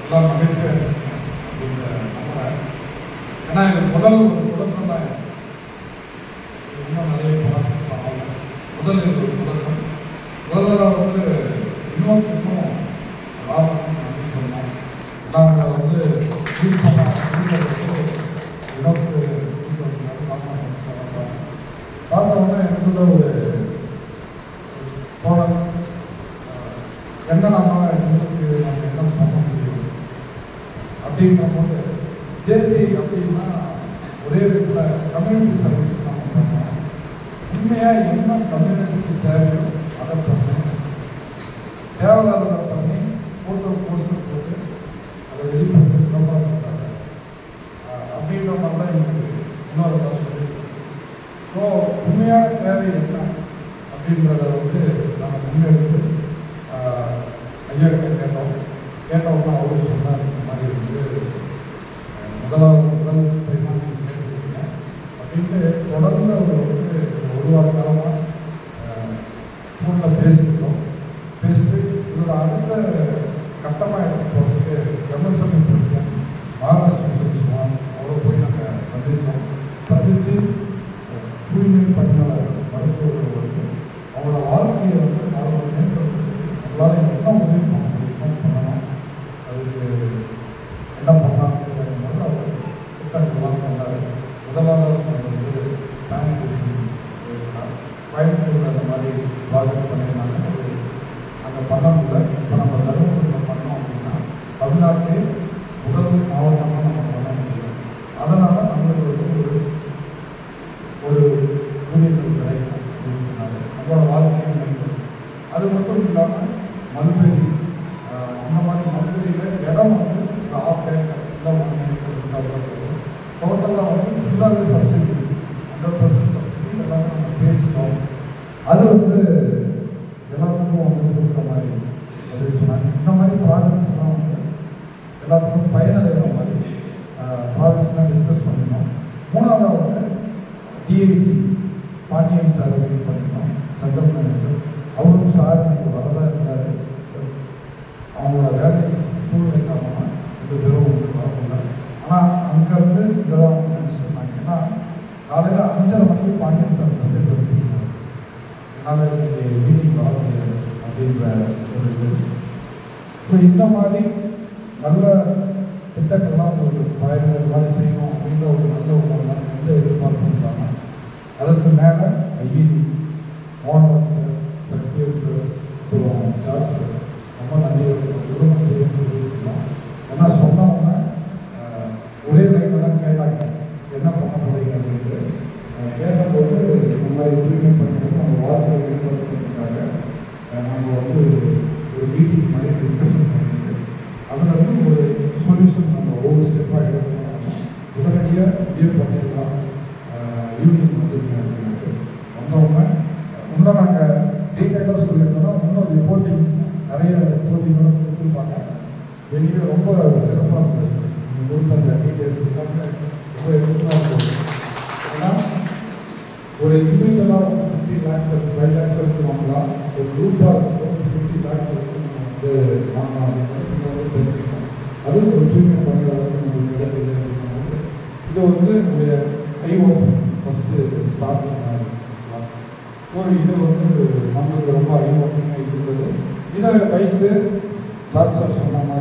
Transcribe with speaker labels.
Speaker 1: எல்லாம் மகிழ்ச்சியாக அப்படின்ற நம்புகிறேன். ஏன்னா இது முதல் ஒரு தொடக்கம் தான். இன்னும் நிறைய ப்ராசஸ் ஆகல. முதல் இது ஒரு தொடக்கம். முதல்வராக வந்து இன்னும் லாபம் அப்படின்னு சொன்னோம். நாங்கள் வந்து பார்த்தோம்னா எனக்குள்ள ஒரு தோழர் என்ன நம்ம எங்களுக்கு நம்ம என்ன பண்ண முடியும் அப்படின்ற போது ஜேசி அப்படின்னா ஒரே விதத்தில் கம்யூனிட்டி சர்வீஸ் நம்ம பண்ணோம். உண்மையாக என்ன கம்யூனிட்டிக்கு தேவையோ அதை பண்ணி தேவையில்லாத பண்ணி போஸ்டர் போட்டு அதை வெளிப்படுத்தி சொல்கிறாங்க அப்படின்ற மாதிரி தான் எனக்கு இன்னொரு தான் சொல்லியிருக்கு. ஸோ உண்மையான தேவை என்ன அப்படின்றத வந்து நாங்கள் முன்னெடுத்து ஐயா கேட்டோம்னா அவரும் சொன்னார். இந்த மாதிரி வந்து முதல் பரிமாணம் கேட்டுருக்கீங்க அப்படின்ட்டு தொடர்ந்து அவர் வந்து ஒரு வார காலமாக ஃபோனில் பேசிட்டு இதோட அடுத்த கட்டமாக எடுத்து போகிறதுக்கு எம்எஸ்எம்இ பிரசிடென்ட் மகாராஷ்டிரா சுவாஸ் அவரை போய் நாங்கள் சந்தித்து தூய்மை பணியாளர் மருத்துவர்கள் வந்து அவங்களோட வாழ்க்கையை வந்து அவங்களோட மேம்படுத்துறதுக்கு நம்மளால் என்ன உதவி பண்ண முடியுமோ பண்ணணும், அதுக்கு என்ன பண்ணலாம்னு போது அவர் திட்டங்கள்லாம் சொன்னார். முதலாவது வந்து சானிடேஷன் கோயம்புத்தூர் அந்த மாதிரி ப்ராஜெக்ட் பண்ணியிருந்தாங்க. அது அங்கே பண்ண முடியல. இப்போ நம்ம தருமபுரியில் பண்ணோம் அப்படின்னா தமிழ்நாட்டிலே முதல் மாவட்டமாக நம்ம பண்ண முடியும். அதனால் நம்மளுக்கு வந்து ஒரு ஊழியர்கள் கிடைக்கும் அப்படின்னு சொன்னாங்க. நம்மளோட வாழ்க்கையை மேம்படும். அது மட்டும் இல்லாமல் மல்பெரி அந்த மாதிரி மல்பெரியில் இடம் வந்து ஒரு ½ ஏக்கர் இல்லை 1 ஏக்கர் இருந்தால் டோட்டலாக வந்து ஃபுல்லாகவே சப்சிடி 100% சப்சிடி எல்லாமே நம்ம பேசிட்டோம். அது வந்து எல்லாத்துக்கும் வந்து கொடுக்குற மாதிரி அப்படின்னு சொன்னாங்க. இந்த மாதிரி ப்ராஜெக்ட்ஸ் எல்லாம் வந்து எல்லாத்துக்கும் பயனடைகிற மாதிரி ப்ராஜெக்ட்ஸ்லாம் டிஸ்கஸ் பண்ணினோம். மூணாவது வந்து டிஐசி பாண்டியன் சார் மீட் பண்ணினோம். சந்திரன் மேனேஜர் அவரும் சார் நீங்கள் வரதான் இருந்தார். அவங்களோட வேலை சூழ்நிலை காரணமாக 2 பேரும் வந்து வரல. ஆனால் அங்கேருந்து இங்கே தான் நினச்சிருந்தாங்க. ஏன்னா காலையில் 5:30 மணிக்கு பாண்டியன் சார் மெசேஜ் வச்சுருந்தாங்க. என்னால் மீட்டிங் வர முடியாது அப்படின்ற ஒரு இது. இப்போ இந்த மாதிரி நல்ல திட்டங்கள்லாம் ஒரு பயனுள்ள மாதிரி செய்யணும் அப்படின்ற ஒரு நல்ல ஒரு எந்த எதிர்பார்ப்பும் இல்லாமல் அதற்கு மேலே ஐஇடி மோகன் சார், சக்திவேல் சார், அப்புறம் ஜார்ஜ் சார் ரொம்ப நன்றி சொல்லலாம். ஏன்னா சொன்னவங்க ஒரே லைனில் தான் கேட்டாங்க என்ன பண்ண போகிறீங்க அப்படின்ட்டு. கேட்டபோது இந்த மாதிரி தூய்மை பண்ணுறது நம்ம வார்த்தையை மேம்படுத்துறதுக்காக நம்ம வந்து ஒரு மீட்டிங் மாதிரி டிஸ்கஷன் பண்ணிட்டு அதில் வந்து ஒரு சொல்யூஷன் நம்ம ஒவ்வொரு ஸ்டெப்பாக எடுக்கணும். உடனடியாக இதே பண்ணிடலாம். யூனியன் வந்து வந்தவங்க இன்னும் நாங்கள் டீட்டெயிலாக சொல்லியிருந்தோம்னா இன்னும் ரிப்போர்ட்டிங் நிறைய ரிப்போர்ட்டிங்கெல்லாம் கொடுத்துருப்பாங்க. வெளியே ரொம்ப சிறப்பாக இருந்தது. நீங்கள் கொடுத்த அந்த டீட்டெயில்ஸ் எல்லாமே ரொம்ப எதிர்ப்பாக இருந்தது. ஏன்னா ஒரு இண்டிவிஜுவலாக வந்து 50 lakhs 5 lakhs எடுத்து வாங்கலாம். ஒரு குரூப்பாக இருக்கும் 50 lakhs எடுத்து நம்ம வந்து வாங்கலாம் அப்படின்னு வந்து தெரிஞ்சுக்கணும். அதுவும் ஒரு தூய்மை பணியாளருக்கு நம்ம கிடைக்குது அப்படிங்கும்போது இது வந்து நம்முடைய கை ஓப்பன் ஃபஸ்ட்டு ஸ்டார்டிங் இருக்கலாம். ஸோ இது வந்து நம்மளுக்கு ரொம்ப ஐ ஓப்பனிங்காக இருந்தது. இதை வைத்து டாக்டர் சொன்ன மாதிரி